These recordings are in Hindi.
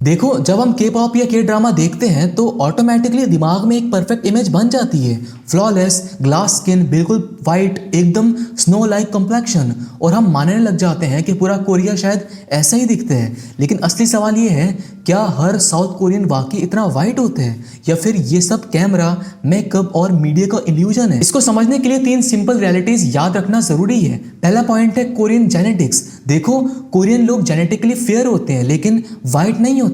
देखो, जब हम के पॉप या के ड्रामा देखते हैं तो ऑटोमेटिकली दिमाग में एक परफेक्ट इमेज बन जाती है। फ्लॉलेस ग्लास स्किन, बिल्कुल वाइट, एकदम स्नो लाइक कॉम्प्लेक्शन, और हम मानने लग जाते हैं कि पूरा कोरिया शायद ऐसा ही दिखता है। लेकिन असली सवाल ये है, क्या हर साउथ कोरियन वाकई इतना वाइट होते हैं, या फिर ये सब कैमरा, मेकअप और मीडिया का इल्यूजन है? इसको समझने के लिए 3 सिंपल रियलिटीज याद रखना जरूरी है। पहला पॉइंट है कोरियन जेनेटिक्स। देखो, कोरियन लोग जेनेटिकली फेयर होते हैं लेकिन वाइट नहीं होते।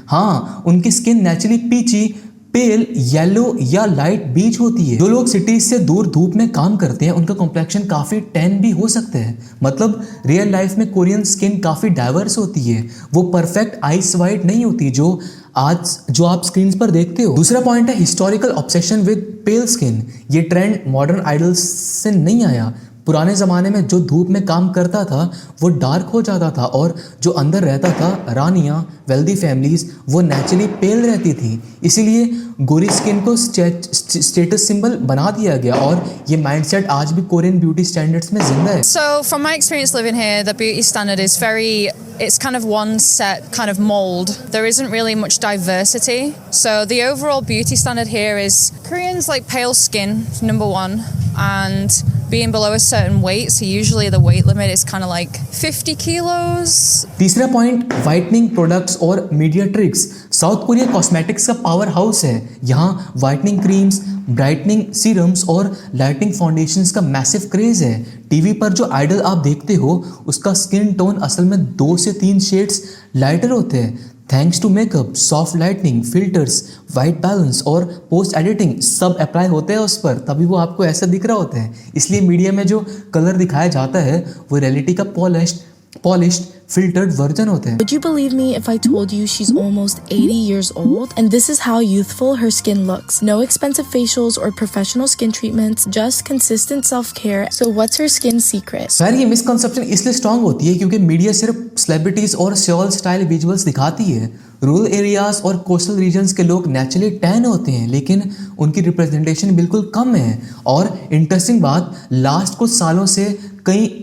हाँ, उनकी स्किन नेचुरली पीची, पेल, येलो या लाइट बीच होती है। जो लोग सिटीज से दूर धूप में काम करते हैं उनका कॉम्प्लेक्शन काफी टैन भी हो सकते हैं। मतलब रियल लाइफ में कोरियन स्किन काफी डाइवर्स होती है, वो परफेक्ट आइस वाइट नहीं होती जो आप स्क्रीन पर देखते हो। दूसरा पॉइंट है historical obsession with pail skin. ये ट्रेंड मॉडर्न आइडल्स से नहीं आया। पुराने ज़माने में जो धूप में काम करता था वो डार्क हो जाता था, और जो अंदर रहता था, रानियाँ, वेल्दी फैमिलीज, वो नेचुरली पेल रहती थी। इसीलिए गोरी स्किन को स्टेटस सिंबल बना दिया गया, और ये माइंडसेट आज भी कोरियन ब्यूटी स्टैंडर्ड्स में जिंदा है। So from my experience living here, the beauty standard is it's kind of one set kind of mold. There isn't really much diversity. So the overall beauty standard here is Koreans like pale skin, number one, and being below a certain weight. So usually the weight limit is kind of like 50 kilos. तीसरा पॉइंट वाइटनिंग प्रोडक्ट्स और media tricks. South Korea cosmetics का पावर हाउस है। यहाँ वाइटनिंग क्रीम्स, ब्राइटनिंग सीरम्स और लाइटिंग फाउंडेशंस का मैसिव क्रेज है। टीवी पर जो आइडल आप देखते हो उसका स्किन टोन असल में 2 से 3 शेड्स लाइटर होते हैं। Thanks to makeup, soft lightning, filters, white balance और पोस्ट एडिटिंग सब अप्लाई होते हैं उस पर, तभी वो आपको ऐसा दिख रहा होता है। इसलिए मीडिया में जो कलर दिखाया जाता है वो रियलिटी का पॉलिश्ड filtered version होते हैं। Would you believe me if I told you she's almost 80 years old and this is how youthful her skin looks? No expensive facials or professional skin treatments, just consistent self-care. So what's her skin secret? Sir, ये मिसकंसेप्शन इसलिए स्ट्रांग होती है क्योंकि मीडिया सिर्फ सेलिब्रिटीज और सोल स्टाइल विजुअल्स दिखाती है। रूरल एरियाज और कोस्टल रीजन्स के लोग नेचुरली टैन होते हैं लेकिन उनकी रिप्रेजेंटेशन बिल्कुल कम है। और इंटरेस्टिंग बात, लास्ट कुछ सालों से कई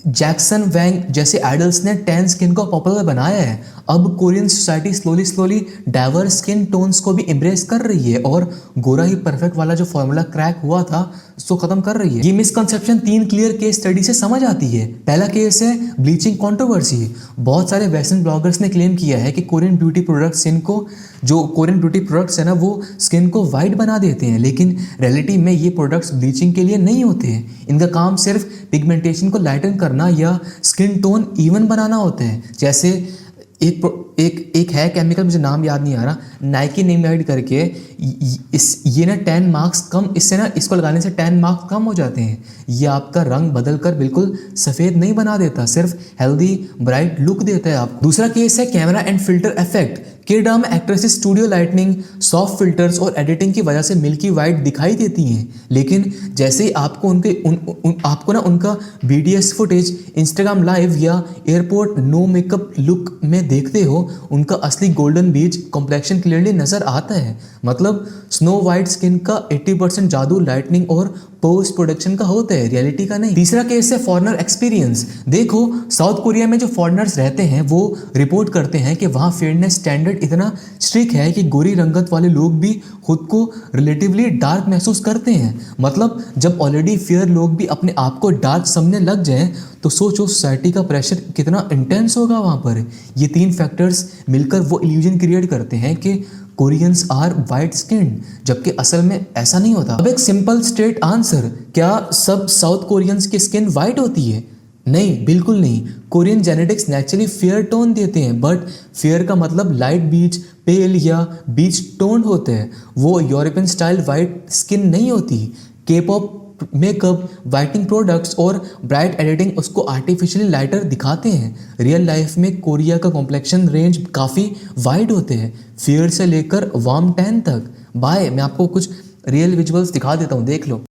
जैक्सन वैंग जैसे आइडल्स ने टैन स्किन को पॉपुलर बनाया है। अब Korean society slowly diverse skin tones को भी एम्ब्रेस कर रही है, और गोरा ही परफेक्ट वाला जो फॉर्मूला क्रैक हुआ था उसको खत्म कर रही है। ये मिसकंसेप्शन 3 क्लियर केस स्टडी से समझ आती है। पहला केस है ब्लीचिंग कंट्रोवर्सी। बहुत सारे वेस्टर्न ब्लॉगर्स ने क्लेम किया है कि कोरियन ब्यूटी प्रोडक्ट्स है ना, वो स्किन को वाइट बना देते हैं, लेकिन रियलिटी में ये प्रोडक्ट्स ब्लीचिंग के लिए नहीं होते हैं। इनका काम सिर्फ पिगमेंटेशन को लाइटन करना या स्किन टोन इवन बनाना होता है। जैसे एक है केमिकल, मुझे नाम याद नहीं आ रहा, नाइकिनिमाइड करके, ये ना टैन मार्क्स कम, इससे ना इसको लगाने से टैन मार्क्स कम हो जाते हैं। ये आपका रंग बदल कर बिल्कुल सफ़ेद नहीं बना देता, सिर्फ हेल्दी ब्राइट लुक देता है आपको। दूसरा केस है कैमरा एंड फिल्टर इफेक्ट। के drama actresses studio lightning, soft filters और एडिटिंग की वजह से मिल्की वाइट दिखाई देती हैं, लेकिन जैसे ही आपको आपको ना उनका BTS फुटेज इंस्टाग्राम लाइव या एयरपोर्ट नो मेकअप लुक में देखते हो, उनका असली गोल्डन बीच कॉम्प्लेक्शन क्लियरली नजर आता है। मतलब स्नो वाइट स्किन का 80% जादू लाइटनिंग और पोस्ट प्रोडक्शन का होता है, रियलिटी का नहीं। तीसरा केस है फॉरेनर एक्सपीरियंस। देखो, साउथ कोरिया में जो फॉरेनर्स रहते हैं वो रिपोर्ट करते हैं कि वहाँ फेयरनेस स्टैंडर्ड इतना स्ट्रिक्ट है कि गोरी रंगत वाले लोग भी खुद को रिलेटिवली डार्क महसूस करते हैं। मतलब जब ऑलरेडी फेयर लोग भी अपने आप को डार्क समझने लग जाएं तो सोचो सोसाइटी का प्रेशर कितना इंटेंस होगा वहाँ पर। ये 3 फैक्टर्स मिलकर वो इल्यूजन क्रिएट करते हैं कि कोरियंस आर वाइट स्किन, जबकि असल में ऐसा नहीं होता। अब एक सिंपल स्ट्रेट आंसर, क्या सब साउथ कोरियंस की स्किन वाइट होती है? नहीं, बिल्कुल नहीं। Korean genetics naturally fair tone देते हैं, बट फेयर का मतलब लाइट बीच, पेल या बीच टोन होते हैं। वो यूरोपियन स्टाइल वाइट स्किन नहीं होती। के-पॉप मेकअप, वाइटनिंग प्रोडक्ट्स और ब्राइट एडिटिंग उसको आर्टिफिशियली लाइटर दिखाते हैं। रियल लाइफ में कोरिया का कॉम्प्लेक्शन रेंज काफ़ी वाइड होते हैं, फेयर से लेकर वार्म टैन तक। बाय, मैं आपको कुछ रियल विजुअल्स दिखा देता हूँ, देख लो।